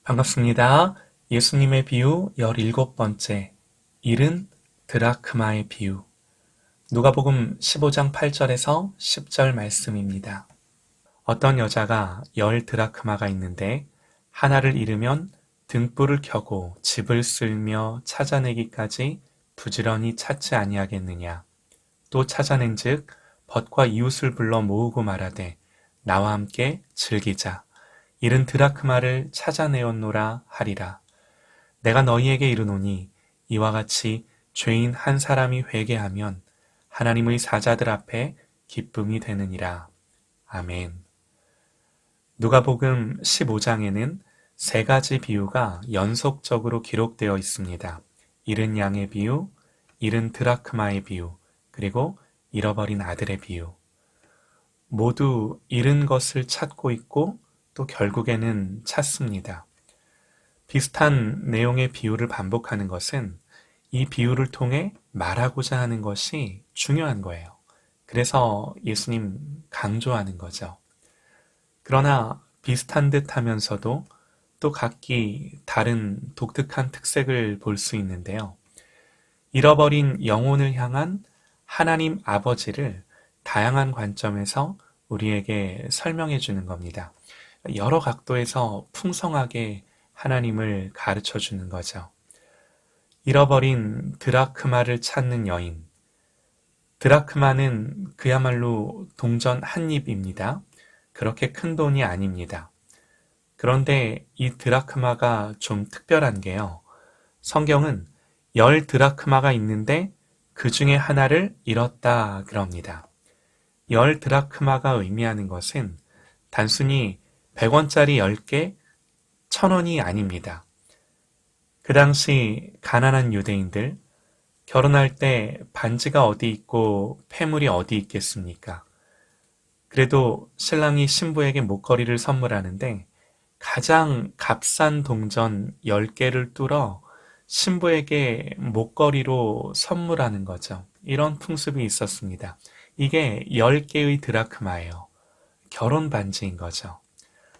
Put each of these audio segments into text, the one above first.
반갑습니다. 예수님의 비유 17번째, 일은 드라크마의 비유. 누가복음 15장 8절에서 10절 말씀입니다. 어떤 여자가 10드라크마가 있는데 하나를 잃으면 등불을 켜고 집을 쓸며 찾아내기까지 부지런히 찾지 아니하겠느냐. 또 찾아낸즉 벗과 이웃을 불러 모으고 말하되 나와 함께 즐기자. 잃은 드라크마를 찾아내었노라 하리라. 내가 너희에게 이르노니 이와 같이 죄인 한 사람이 회개하면 하나님의 사자들 앞에 기쁨이 되느니라. 아멘. 누가복음 15장에는 세 가지 비유가 연속적으로 기록되어 있습니다. 잃은 양의 비유, 잃은 드라크마의 비유, 그리고 잃어버린 아들의 비유. 모두 잃은 것을 찾고 있고 또 결국에는 찾습니다. 비슷한 내용의 비유를 반복하는 것은 이 비유를 통해 말하고자 하는 것이 중요한 거예요. 그래서 예수님 강조하는 거죠. 그러나 비슷한 듯 하면서도 또 각기 다른 독특한 특색을 볼 수 있는데요. 잃어버린 영혼을 향한 하나님 아버지를 다양한 관점에서 우리에게 설명해 주는 겁니다. 여러 각도에서 풍성하게 하나님을 가르쳐 주는 거죠. 잃어버린 드라크마를 찾는 여인. 드라크마는 그야말로 동전 한 입입니다. 그렇게 큰 돈이 아닙니다. 그런데 이 드라크마가 좀 특별한 게요. 성경은 10드라크마가 있는데 그 중에 하나를 잃었다 그럽니다. 10드라크마가 의미하는 것은 단순히 100원짜리 10개, 1000원이 아닙니다. 그 당시 가난한 유대인들, 결혼할 때 반지가 어디 있고 폐물이 어디 있겠습니까? 그래도 신랑이 신부에게 목걸이를 선물하는데 가장 값싼 동전 10개를 뚫어 신부에게 목걸이로 선물하는 거죠. 이런 풍습이 있었습니다. 이게 10개의 드라크마예요. 결혼 반지인 거죠.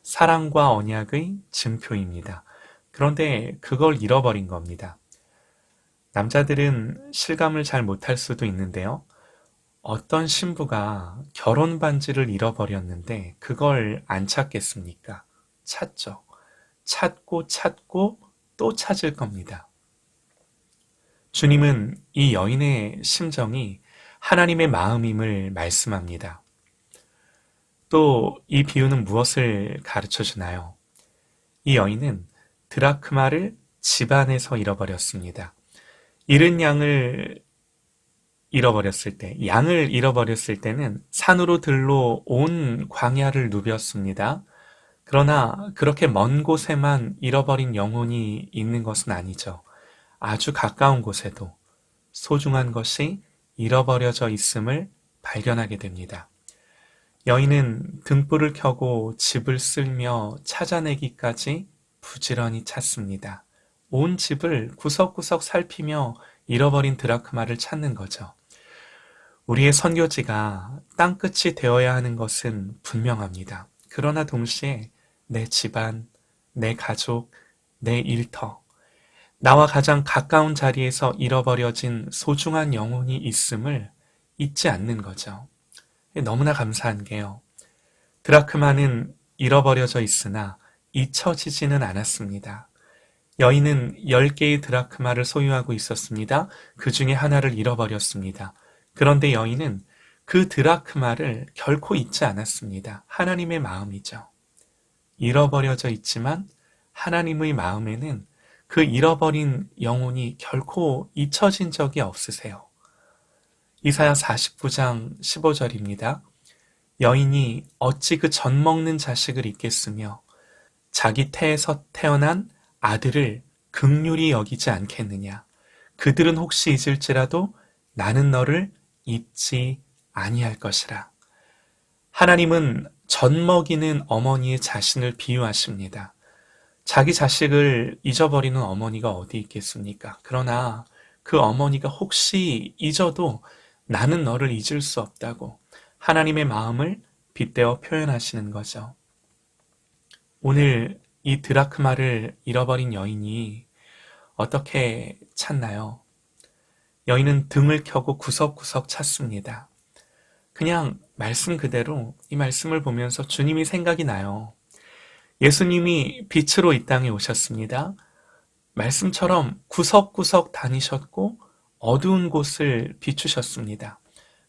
사랑과 언약의 증표입니다. 그런데 그걸 잃어버린 겁니다. 남자들은 실감을 잘 못할 수도 있는데요. 어떤 신부가 결혼 반지를 잃어버렸는데 그걸 안 찾겠습니까? 찾죠. 찾고 찾고 또 찾을 겁니다. 주님은 이 여인의 심정이 하나님의 마음임을 말씀합니다. 또 이 비유는 무엇을 가르쳐 주나요? 이 여인은 드라크마를 집안에서 잃어버렸습니다. 잃은 양을 양을 잃어버렸을 때는 산으로 들러 온 광야를 누볐습니다. 그러나 그렇게 먼 곳에만 잃어버린 영혼이 있는 것은 아니죠. 아주 가까운 곳에도 소중한 것이 잃어버려져 있음을 발견하게 됩니다. 여인은 등불을 켜고 집을 쓸며 찾아내기까지 부지런히 찾습니다. 온 집을 구석구석 살피며 잃어버린 드라크마를 찾는 거죠. 우리의 선교지가 땅끝이 되어야 하는 것은 분명합니다. 그러나 동시에 내 집안, 내 가족, 내 일터, 나와 가장 가까운 자리에서 잃어버려진 소중한 영혼이 있음을 잊지 않는 거죠. 너무나 감사한 게요. 드라크마는 잃어버려져 있으나 잊혀지지는 않았습니다. 여인은 10개의 드라크마를 소유하고 있었습니다. 그 중에 하나를 잃어버렸습니다. 그런데 여인은 그 드라크마를 결코 잊지 않았습니다. 하나님의 마음이죠. 잃어버려져 있지만 하나님의 마음에는 그 잃어버린 영혼이 결코 잊혀진 적이 없으세요. 이사야 49장 15절입니다. 여인이 어찌 그 젖 먹는 자식을 잊겠으며 자기 태에서 태어난 아들을 긍휼히 여기지 않겠느냐. 그들은 혹시 잊을지라도 나는 너를 잊지 아니할 것이라. 하나님은 젖 먹이는 어머니의 자신을 비유하십니다. 자기 자식을 잊어버리는 어머니가 어디 있겠습니까? 그러나 그 어머니가 혹시 잊어도 나는 너를 잊을 수 없다고 하나님의 마음을 빗대어 표현하시는 거죠. 오늘 이 드라크마를 잃어버린 여인이 어떻게 찾나요? 여인은 등을 켜고 구석구석 찾습니다. 그냥 말씀 그대로 이 말씀을 보면서 주님이 생각이 나요. 예수님이 빛으로 이 땅에 오셨습니다. 말씀처럼 구석구석 다니셨고 어두운 곳을 비추셨습니다.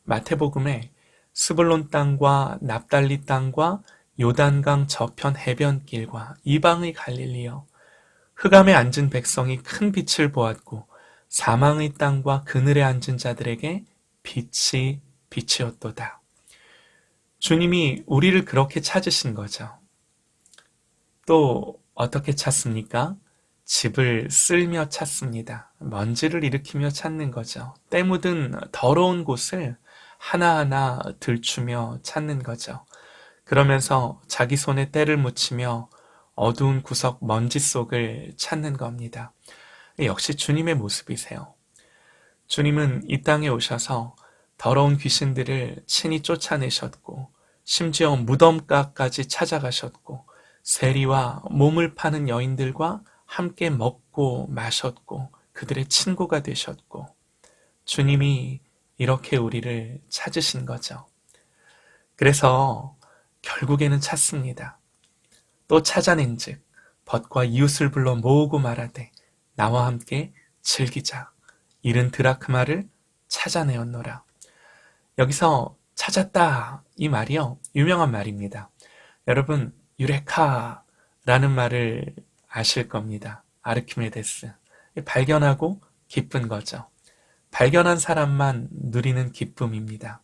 마태복음에 스불론 땅과 납달리 땅과 요단강 저편 해변길과 이방의 갈릴리여 흑암에 앉은 백성이 큰 빛을 보았고 사망의 땅과 그늘에 앉은 자들에게 빛이 빛이었도다. 주님이 우리를 그렇게 찾으신 거죠. 또 어떻게 찾습니까? 집을 쓸며 찾습니다. 먼지를 일으키며 찾는 거죠. 때 묻은 더러운 곳을 하나하나 들추며 찾는 거죠. 그러면서 자기 손에 때를 묻히며 어두운 구석 먼지 속을 찾는 겁니다. 역시 주님의 모습이세요. 주님은 이 땅에 오셔서 더러운 귀신들을 친히 쫓아내셨고 심지어 무덤가까지 찾아가셨고 세리와 몸을 파는 여인들과 함께 먹고 마셨고 그들의 친구가 되셨고 주님이 이렇게 우리를 찾으신 거죠. 그래서 결국에는 찾습니다. 또 찾아낸즉 벗과 이웃을 불러 모으고 말하되 나와 함께 즐기자. 잃은 드라크마를 찾아내었노라. 여기서 찾았다 이 말이요 유명한 말입니다. 여러분 유레카라는 말을 아실 겁니다. 아르키메데스. 발견하고 기쁜 거죠. 발견한 사람만 누리는 기쁨입니다.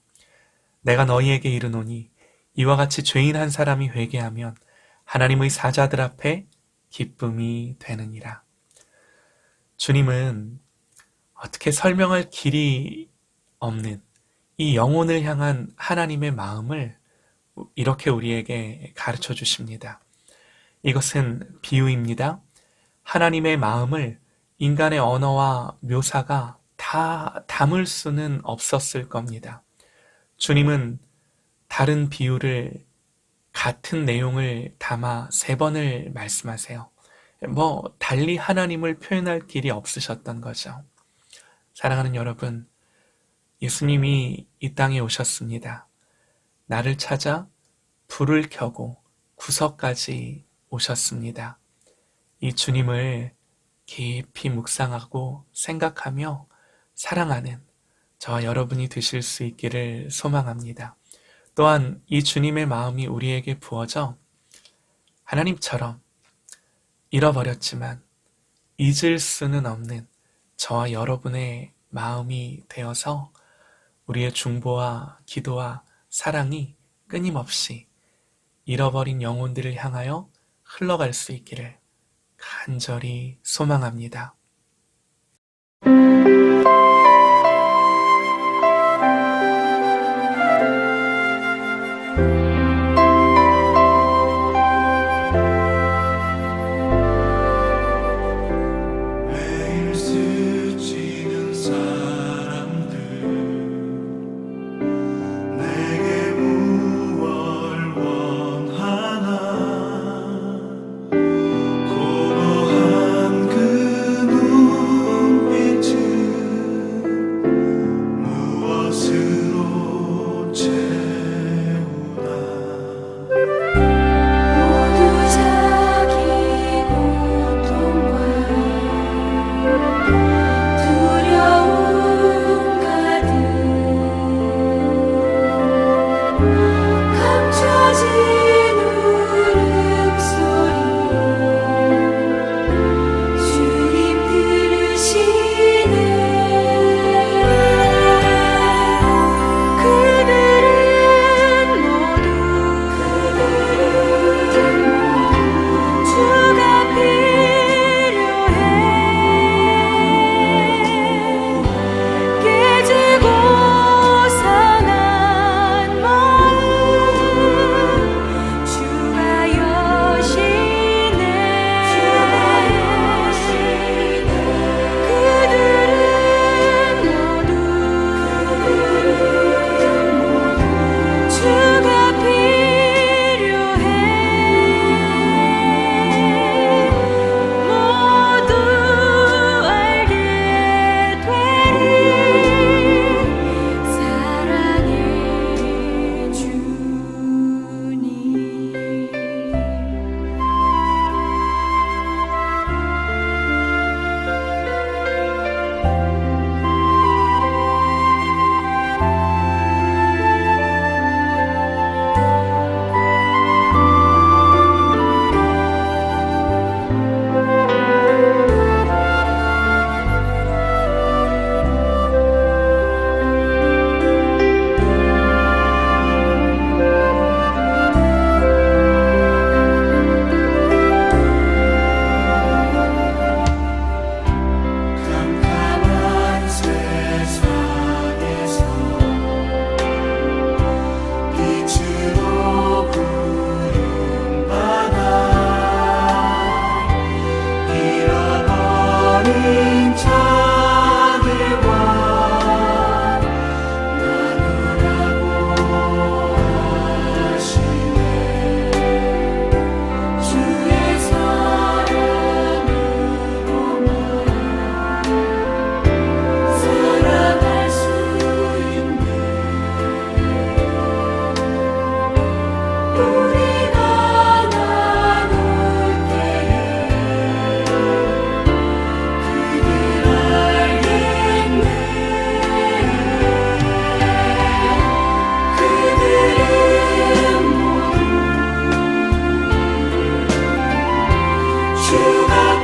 내가 너희에게 이르노니 이와 같이 죄인 한 사람이 회개하면 하나님의 사자들 앞에 기쁨이 되느니라. 주님은 어떻게 설명할 길이 없는 이 영혼을 향한 하나님의 마음을 이렇게 우리에게 가르쳐 주십니다. 이것은 비유입니다. 하나님의 마음을 인간의 언어와 묘사가 다 담을 수는 없었을 겁니다. 주님은 다른 비유를 같은 내용을 담아 3번을 말씀하세요. 달리 하나님을 표현할 길이 없으셨던 거죠. 사랑하는 여러분, 예수님이 이 땅에 오셨습니다. 나를 찾아 불을 켜고 구석까지 오셨습니다. 이 주님을 깊이 묵상하고 생각하며 사랑하는 저와 여러분이 되실 수 있기를 소망합니다. 또한 이 주님의 마음이 우리에게 부어져 하나님처럼 잃어버렸지만 잊을 수는 없는 저와 여러분의 마음이 되어서 우리의 중보와 기도와 사랑이 끊임없이 잃어버린 영혼들을 향하여 흘러갈 수 있기를 간절히 소망합니다. 매일 스치는 사람들 내게 무얼 원하나 공허한 그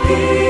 그